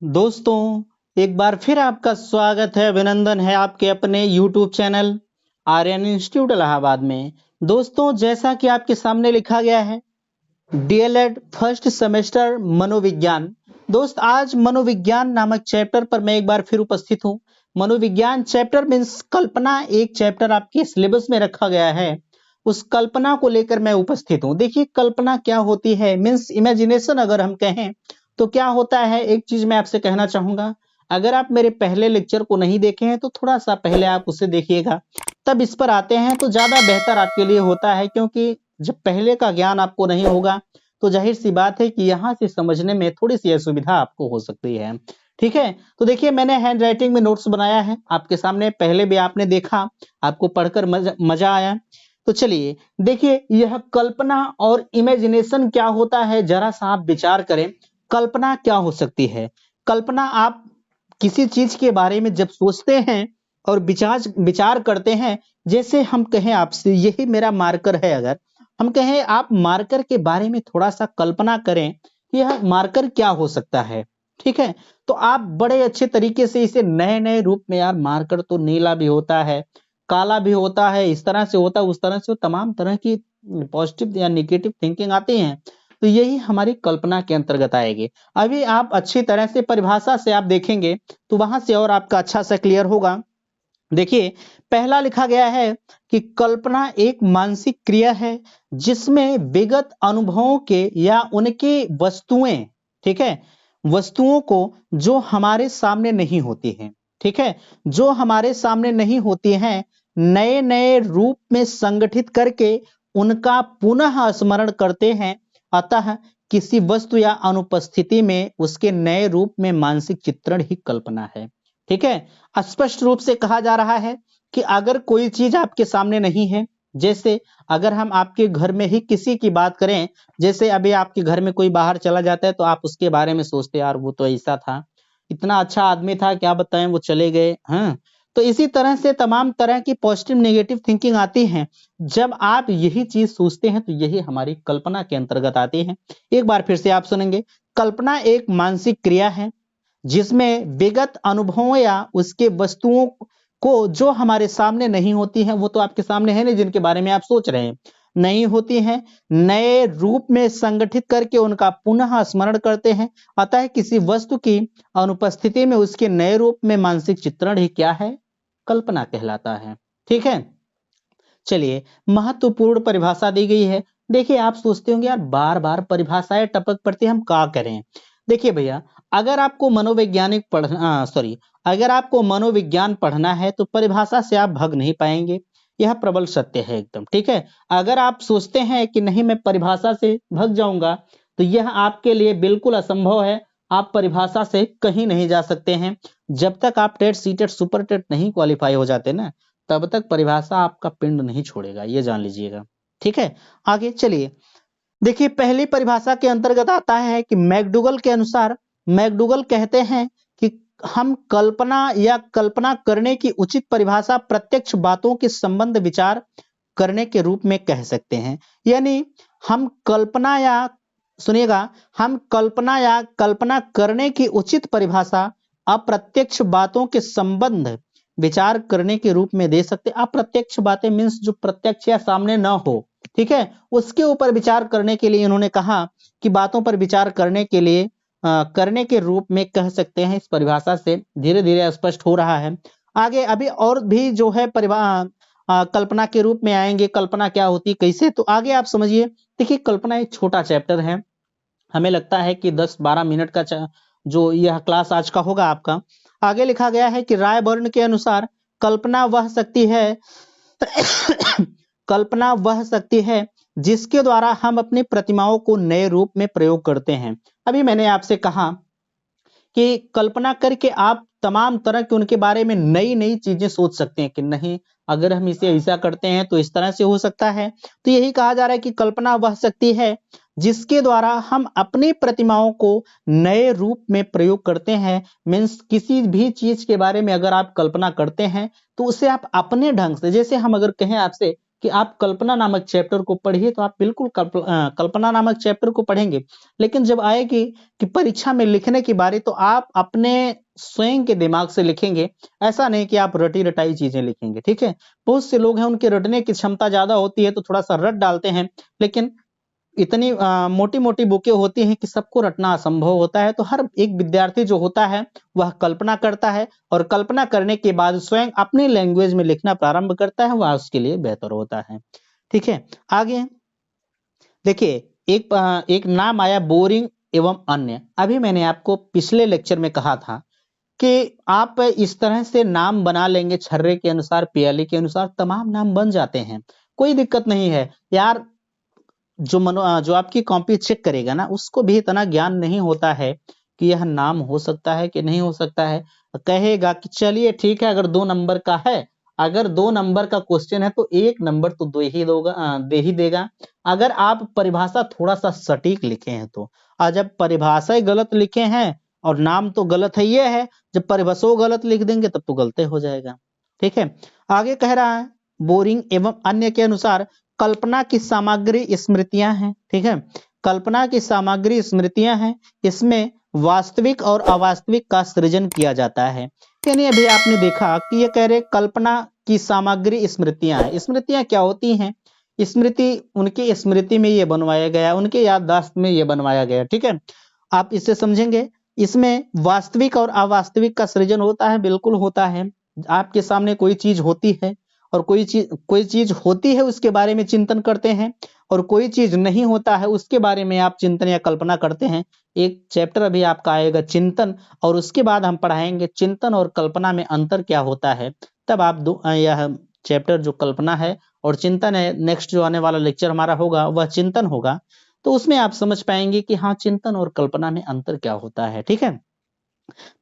दोस्तों, एक बार फिर आपका स्वागत है, अभिनंदन है आपके अपने YouTube channel Aryan institute Allahabad में। दोस्तों, जैसा कि आपके सामने लिखा गया है, डीएलएड फर्स्ट सेमेस्टर मनोविज्ञान। दोस्त, आज मनोविज्ञान नामक चैप्टर पर मैं एक बार फिर उपस्थित हूँ। मनोविज्ञान चैप्टर मीन्स कल्पना, एक चैप्टर आपके सिलेबस में रखा गया है। उस कल्पना को लेकर मैं उपस्थित हूँ। देखिए, कल्पना क्या होती है मीन्स इमेजिनेशन अगर हम कहें तो क्या होता है। एक चीज मैं आपसे कहना चाहूंगा, अगर आप मेरे पहले लेक्चर को नहीं देखे हैं तो थोड़ा सा पहले आप उसे देखिएगा, तब इस पर आते हैं तो ज्यादा बेहतर आपके लिए होता है। क्योंकि जब पहले का ज्ञान आपको नहीं होगा तो जाहिर सी बात है कि यहाँ से समझने में थोड़ी सी असुविधा आपको हो सकती है। ठीक है, तो देखिए, मैंने हैंड राइटिंग में नोट्स बनाया है आपके सामने, पहले भी आपने देखा, आपको पढ़कर मजा आया। तो चलिए देखिए, यह कल्पना और इमेजिनेशन क्या होता है, जरा सा आप विचार करें। कल्पना क्या हो सकती है? कल्पना, आप किसी चीज के बारे में जब सोचते हैं और विचार विचार करते हैं, जैसे हम कहें आपसे, यही मेरा मार्कर है, अगर हम कहें आप मार्कर के बारे में थोड़ा सा कल्पना करें कि यह मार्कर क्या हो सकता है। ठीक है, तो आप बड़े अच्छे तरीके से इसे नए नए रूप में, यार मार्कर तो नीला भी होता है, काला भी होता है, इस तरह से होता है, उस तरह से, तमाम तरह की पॉजिटिव या निगेटिव थिंकिंग आती हैं। तो यही हमारी कल्पना के अंतर्गत आएगी। अभी आप अच्छी तरह से परिभाषा से आप देखेंगे तो वहां से और आपका अच्छा सा क्लियर होगा। देखिए, पहला लिखा गया है कि कल्पना एक मानसिक क्रिया है जिसमें विगत अनुभवों के या उनकी वस्तुएं, ठीक है, वस्तुओं को जो हमारे सामने नहीं होती हैं, ठीक है, जो हमारे सामने नहीं होती हैं, नए नए रूप में संगठित करके उनका पुनः स्मरण करते हैं। अतः किसी वस्तु या अनुपस्थिति में उसके नए रूप में मानसिक चित्रण ही कल्पना है। ठीक है, स्पष्ट रूप से कहा जा रहा है कि अगर कोई चीज आपके सामने नहीं है, जैसे अगर हम आपके घर में ही किसी की बात करें, जैसे अभी आपके घर में कोई बाहर चला जाता है तो आप उसके बारे में सोचते हैं, यार वो तो ऐसा था, इतना अच्छा आदमी था, क्या बताएं वो चले गए। हाँ, तो इसी तरह से तमाम तरह की पॉजिटिव नेगेटिव थिंकिंग आती है। जब आप यही चीज सोचते हैं तो यही हमारी कल्पना के अंतर्गत आती है। एक बार फिर से आप सुनेंगे, कल्पना एक मानसिक क्रिया है जिसमें विगत अनुभवों या उसके वस्तुओं को जो हमारे सामने नहीं होती हैं, वो तो आपके सामने है नहीं, जिनके बारे में आप सोच रहे हैं, नहीं होती हैं, नए रूप में संगठित करके उनका पुनः स्मरण करते हैं। अतः किसी वस्तु की अनुपस्थिति में उसके नए रूप में मानसिक चित्रण ही क्या है? कल्पना कहलाता है। ठीक है, चलिए, महत्वपूर्ण परिभाषा दी गई है। देखिए, आप सोचते होंगे, यार बार बार परिभाषाएं टपक पड़ती, हम क्या करें। देखिए भैया, अगर आपको मनोवैज्ञानिक पढ़ना, सॉरी, अगर आपको मनोविज्ञान पढ़ना है तो परिभाषा से आप भग नहीं पाएंगे। यह प्रबल सत्य है एकदम। ठीक है, अगर आप सोचते हैं कि नहीं मैं परिभाषा से भग जाऊंगा, तो यह आपके लिए बिल्कुल असंभव है। आप परिभाषा से कहीं नहीं जा सकते हैं। जब तक आप टेट सीटेट सुपर टेट नहीं क्वालिफाई हो जाते ना, तब तक परिभाषा आपका पिंड नहीं छोड़ेगा, ये जान लीजिएगा। ठीक है, आगे चलिए। देखिए, पहली परिभाषा के अंतर्गत आता है कि मैकडूगल के अनुसार, मैकडूगल कहते हैं कि हम कल्पना या कल्पना करने की उचित परिभाषा प्रत्यक्ष बातों के संबंध विचार करने के रूप में कह सकते हैं। यानी हम कल्पना या, सुनिएगा, हम कल्पना या कल्पना करने की उचित परिभाषा अप्रत्यक्ष बातों के संबंध विचार करने के रूप में दे सकते। अप्रत्यक्ष बातें मीन्स जो प्रत्यक्ष या सामने न हो, ठीक है, उसके ऊपर विचार करने के लिए इन्होंने कहा कि बातों पर विचार करने के लिए करने के रूप में कह सकते हैं। इस परिभाषा से धीरे धीरे स्पष्ट हो रहा है। आगे अभी और भी जो है कल्पना के रूप में आएंगे, कल्पना क्या होती कैसे, तो आगे आप समझिए। देखिए, कल्पना एक छोटा चैप्टर है, हमें लगता है कि 10-12 मिनट का जो यह क्लास आज का होगा आपका। आगे लिखा गया है कि रायबर्न के अनुसार कल्पना वह शक्ति है कल्पना वह शक्ति है जिसके द्वारा हम अपनी प्रतिमाओं को नए रूप में प्रयोग करते हैं। अभी मैंने आपसे कहा कि कल्पना करके आप तमाम तरह के उनके बारे में नई नई चीजें सोच सकते हैं कि नहीं, अगर हम इसे ऐसा करते हैं तो इस तरह से हो सकता है। तो यही कहा जा रहा है कि कल्पना वह शक्ति है जिसके द्वारा हम अपनी प्रतिमाओं को नए रूप में प्रयोग करते हैं। मीन्स किसी भी चीज के बारे में अगर आप कल्पना करते हैं तो उसे आप अपने ढंग से, जैसे हम अगर कहें आपसे कि आप कल्पना नामक चैप्टर को पढ़िए, तो आप बिल्कुल कल्पना नामक चैप्टर को पढ़ेंगे। लेकिन जब आएगी कि परीक्षा में लिखने की बारी, तो आप अपने स्वयं के दिमाग से लिखेंगे, ऐसा नहीं कि आप रटी रटाई चीजें लिखेंगे, ठीक है। बहुत से लोग हैं, उनके रटने की क्षमता ज्यादा होती है, तो थोड़ा सा रट डालते हैं, लेकिन इतनी मोटी मोटी बुकें होती हैं कि सबको रटना असंभव होता है। तो हर एक विद्यार्थी जो होता है वह कल्पना करता है, और कल्पना करने के बाद स्वयं अपनी लैंग्वेज में लिखना प्रारंभ करता है, वह उसके लिए बेहतर होता है, ठीक है। आगे देखिए, एक नाम आया बोरिंग एवं अन्य। अभी मैंने आपको पिछले लेक्चर में कहा था कि आप इस तरह से नाम बना लेंगे, छर्रे के अनुसार, प्याली के अनुसार तमाम नाम बन जाते हैं, कोई दिक्कत नहीं है यार। जो आपकी कॉपी चेक करेगा ना, उसको भी इतना ज्ञान नहीं होता है कि यह नाम हो सकता है कि नहीं हो सकता है। कहेगा कि चलिए ठीक है, अगर 2 नंबर का है, अगर 2 नंबर का क्वेश्चन है तो 1 नंबर तो दे ही देगा, अगर आप परिभाषा थोड़ा सा सटीक लिखे हैं तो। और जब परिभाषा ही गलत लिखे हैं और नाम तो गलत है, ये है जब परिभाषा गलत लिख देंगे तब तो गलती हो जाएगा, ठीक है। आगे कह रहा है बोरिंग एवं अन्य के अनुसार कल्पना की सामग्री स्मृतियां हैं, ठीक है। कल्पना की सामग्री स्मृतियां हैं, इसमें वास्तविक और अवास्तविक का सृजन किया जाता है। यानी अभी आपने देखा कि ये कह रहे कल्पना की सामग्री स्मृतियां हैं। स्मृतियां क्या होती हैं? स्मृति, उनकी स्मृति में ये बनवाया गया, उनके याददाश्त में ये बनवाया गया, ठीक है। आप इससे समझेंगे, इसमें वास्तविक और अवास्तविक का सृजन होता है, बिल्कुल होता है। आपके सामने कोई चीज होती है और कोई चीज होती है, उसके बारे में चिंतन करते हैं, और कोई चीज नहीं होता है उसके बारे में आप चिंतन या कल्पना करते हैं। एक चैप्टर अभी आपका आएगा चिंतन, और उसके बाद हम पढ़ाएंगे चिंतन और कल्पना में अंतर क्या होता है। तब आप यह चैप्टर जो कल्पना है और चिंतन है, नेक्स्ट जो आने वाला लेक्चर हमारा होगा वह चिंतन होगा, तो उसमें आप समझ पाएंगे कि हाँ, चिंतन और कल्पना में अंतर क्या होता है, ठीक है।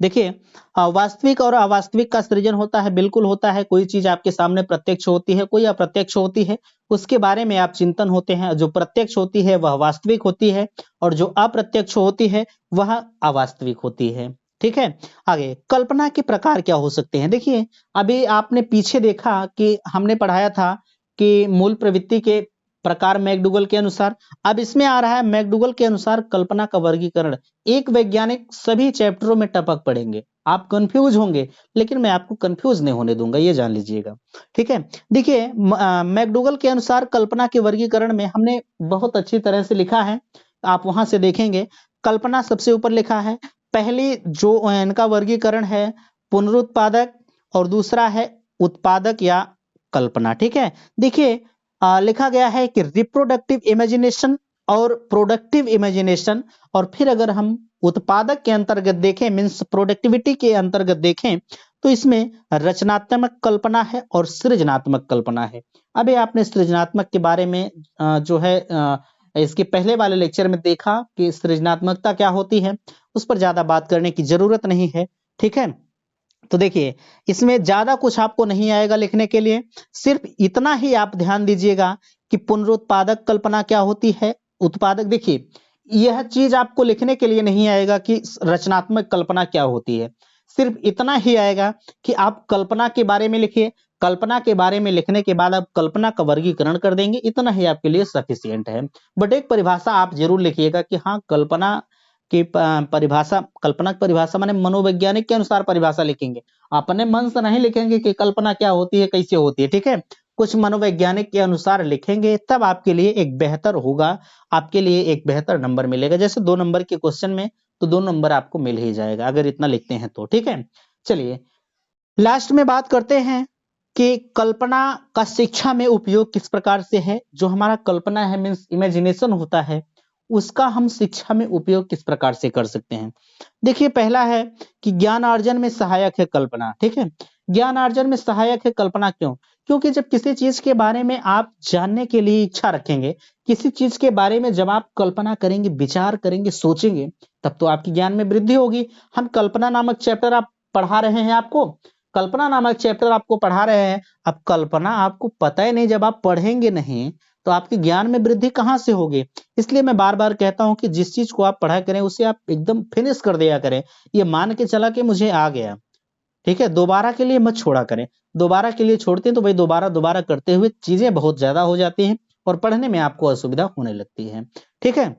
देखिए, वास्तविक और अवास्तविक का सृजन होता है, बिल्कुल होता है। कोई चीज आपके सामने प्रत्यक्ष होती है, कोई अप्रत्यक्ष होती है, उसके बारे में आप चिंतन होते हैं। जो प्रत्यक्ष होती है वह वास्तविक होती है, और जो अप्रत्यक्ष होती है वह अवास्तविक होती है, ठीक है। आगे कल्पना के प्रकार क्या हो सकते हैं? देखिए, अभी आपने पीछे देखा कि हमने पढ़ाया था कि मूल प्रवृत्ति के प्रकार मैकडूगल के अनुसार। अब इसमें आ रहा है मैकडूगल के अनुसार कल्पना का वर्गीकरण। एक वैज्ञानिक सभी चैप्टरों में टपक पड़ेंगे, आप कंफ्यूज होंगे, लेकिन मैं आपको कंफ्यूज नहीं होने दूंगा, ये जान लीजिएगा, ठीक है। देखिए, मैकडूगल के अनुसार कल्पना के वर्गीकरण में हमने बहुत अच्छी तरह से लिखा है, आप वहां से देखेंगे। कल्पना सबसे ऊपर लिखा है। पहली जो इनका वर्गीकरण है पुनरुत्पादक, और दूसरा है उत्पादक या कल्पना, ठीक है। देखिए, लिखा गया है कि रिप्रोडक्टिव इमेजिनेशन और प्रोडक्टिव इमेजिनेशन, और फिर अगर हम उत्पादक के अंतर्गत देखें, मीन्स प्रोडक्टिविटी के अंतर्गत देखें, तो इसमें रचनात्मक कल्पना है और सृजनात्मक कल्पना है। अभी आपने सृजनात्मक के बारे में जो है इसके पहले वाले लेक्चर में देखा कि सृजनात्मकता क्या होती है, उस पर ज्यादा बात करने की जरूरत नहीं है, ठीक है। तो देखिए, इसमें ज्यादा कुछ आपको नहीं आएगा लिखने के लिए, सिर्फ इतना ही आप ध्यान दीजिएगा कि पुनरुत्पादक कल्पना क्या होती है, उत्पादक। देखिए, यह चीज आपको लिखने के लिए नहीं आएगा कि रचनात्मक कल्पना क्या होती है, सिर्फ इतना ही आएगा कि आप कल्पना के बारे में लिखिए। कल्पना के बारे में लिखने के बाद आप कल्पना का वर्गीकरण कर देंगे, इतना ही आपके लिए सफिशियंट है। बट एक परिभाषा आप जरूर लिखिएगा कि हाँ, कल्पना की परिभाषा, कल्पना की परिभाषा माने मनोवैज्ञानिक के अनुसार परिभाषा लिखेंगे, अपने मन से नहीं लिखेंगे कि कल्पना क्या होती है, कैसे होती है, ठीक है। कुछ मनोवैज्ञानिक के अनुसार लिखेंगे, तब आपके लिए एक बेहतर होगा, आपके लिए एक बेहतर नंबर मिलेगा। जैसे 2 नंबर के क्वेश्चन में तो 2 नंबर आपको मिल ही जाएगा अगर इतना लिखते हैं तो, ठीक है। चलिए, लास्ट में बात करते हैं कि कल्पना का शिक्षा में उपयोग किस प्रकार से है। जो हमारा कल्पना है, मीन्स इमेजिनेशन होता है, उसका हम शिक्षा में उपयोग किस प्रकार से कर सकते हैं। देखिए, पहला है कि ज्ञान अर्जन में सहायक है कल्पना, ठीक है। ज्ञान अर्जन में सहायक है कल्पना, क्यों? क्योंकि जब किसी चीज के बारे में आप जानने के लिए इच्छा रखेंगे, किसी चीज के बारे में जब आप कल्पना करेंगे, विचार करेंगे, सोचेंगे, तब तो आपकी ज्ञान में वृद्धि होगी। हम कल्पना नामक चैप्टर आप पढ़ा रहे हैं, आपको कल्पना नामक चैप्टर आपको पढ़ा रहे हैं। अब कल्पना आपको पता ही नहीं, जब आप पढ़ेंगे नहीं तो आपके ज्ञान में वृद्धि कहां से होगी। इसलिए मैं बार बार कहता हूं कि जिस चीज को आप पढ़ा करें उसे आप एकदम फिनिश कर दिया करें, ये मान के चला कि मुझे आ गया, ठीक है, दोबारा के लिए मत छोड़ा करें। दोबारा के लिए छोड़ते हैं तो भाई दोबारा दोबारा करते हुए चीजें बहुत ज्यादा हो जाती हैं और पढ़ने में आपको असुविधा होने लगती है। ठीक है,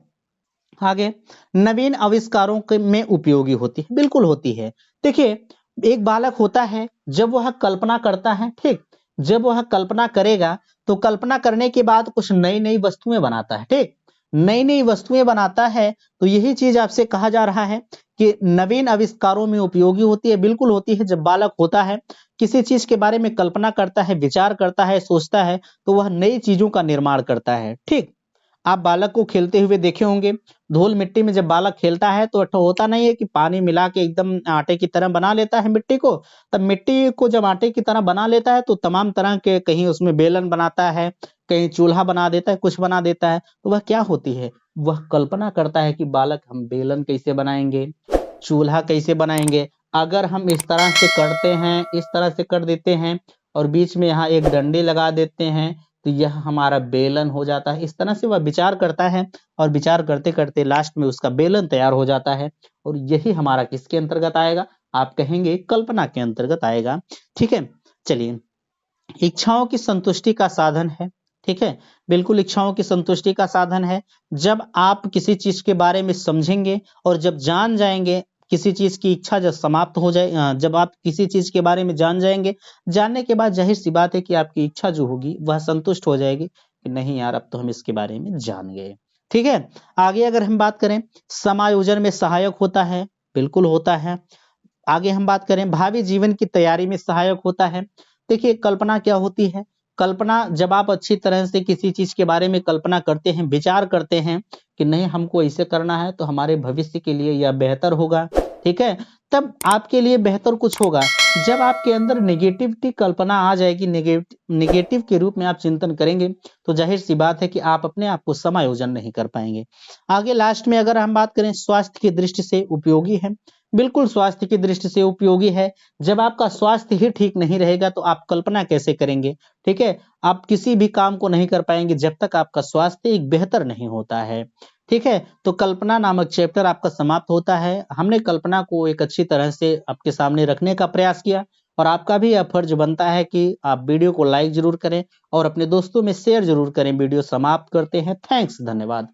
आगे नवीन आविष्कारों के में उपयोगी होती है, बिल्कुल होती है। देखिए, एक बालक होता है, जब वह कल्पना करता है, ठीक, जब वह कल्पना करेगा तो कल्पना करने के बाद कुछ नई नई वस्तुएं बनाता है, ठीक, नई नई वस्तुएं बनाता है। तो यही चीज आपसे कहा जा रहा है कि नवीन आविष्कारों में उपयोगी होती है, बिल्कुल होती है। जब बालक होता है, किसी चीज के बारे में कल्पना करता है, विचार करता है, सोचता है, तो वह नई चीजों का निर्माण करता है। ठीक, आप बालक को खेलते हुए देखे होंगे, धूल मिट्टी में जब बालक खेलता है तो होता नहीं है कि पानी मिला के एकदम आटे की तरह बना लेता है मिट्टी को। तब मिट्टी को जब आटे की तरह बना लेता है तो तमाम तरह के, कहीं उसमें बेलन बनाता है, कहीं चूल्हा बना देता है, कुछ बना देता है। तो वह क्या होती है, वह कल्पना करता है कि बालक हम बेलन कैसे बनाएंगे, चूल्हा कैसे बनाएंगे। अगर हम इस तरह से करते हैं, इस तरह से कर देते हैं और बीच में यहाँ एक डंडे लगा देते हैं तो यह हमारा बेलन हो जाता है। इस तरह से वह विचार करता है और विचार करते करते लास्ट में उसका बेलन तैयार हो जाता है। और यही हमारा किसके अंतर्गत आएगा, आप कहेंगे कल्पना के अंतर्गत आएगा। ठीक है, चलिए, इच्छाओं की संतुष्टि का साधन है। ठीक है, बिल्कुल इच्छाओं की संतुष्टि का साधन है। जब आप किसी चीज के बारे में समझेंगे और जब जान जाएंगे, किसी चीज की इच्छा जब समाप्त हो जाए, जब आप किसी चीज के बारे में जान जाएंगे, जानने के बाद जाहिर सी बात है कि आपकी इच्छा जो होगी वह संतुष्ट हो जाएगी कि नहीं यार, अब तो हम इसके बारे में जान गए। ठीक है, आगे अगर हम बात करें, समायोजन में सहायक होता है, बिल्कुल होता है। आगे हम बात करें, भावी जीवन की तैयारी में सहायक होता है। देखिए, कल्पना क्या होती है, कल्पना जब आप अच्छी तरह से किसी चीज के बारे में कल्पना करते हैं, विचार करते हैं कि नहीं हमको ऐसे करना है तो हमारे भविष्य के लिए यह बेहतर होगा, ठीक है, तब आपके लिए बेहतर कुछ होगा। जब आपके अंदर नेगेटिविटी कल्पना आ जाएगी, नेगेटिव के रूप में आप चिंतन करेंगे, तो जाहिर सी बात है कि आप अपने आप को समायोजन नहीं कर पाएंगे। आगे लास्ट में अगर हम बात करें, स्वास्थ्य की दृष्टि से उपयोगी है, बिल्कुल स्वास्थ्य की दृष्टि से उपयोगी है। जब आपका स्वास्थ्य ही ठीक नहीं रहेगा तो आप कल्पना कैसे करेंगे, ठीक है, आप किसी भी काम को नहीं कर पाएंगे जब तक आपका स्वास्थ्य एक बेहतर नहीं होता है। ठीक है, तो कल्पना नामक चैप्टर आपका समाप्त होता है। हमने कल्पना को एक अच्छी तरह से आपके सामने रखने का प्रयास किया और आपका भी यह फर्ज बनता है कि आप वीडियो को लाइक जरूर करें और अपने दोस्तों में शेयर जरूर करें। वीडियो समाप्त करते हैं। थैंक्स, धन्यवाद।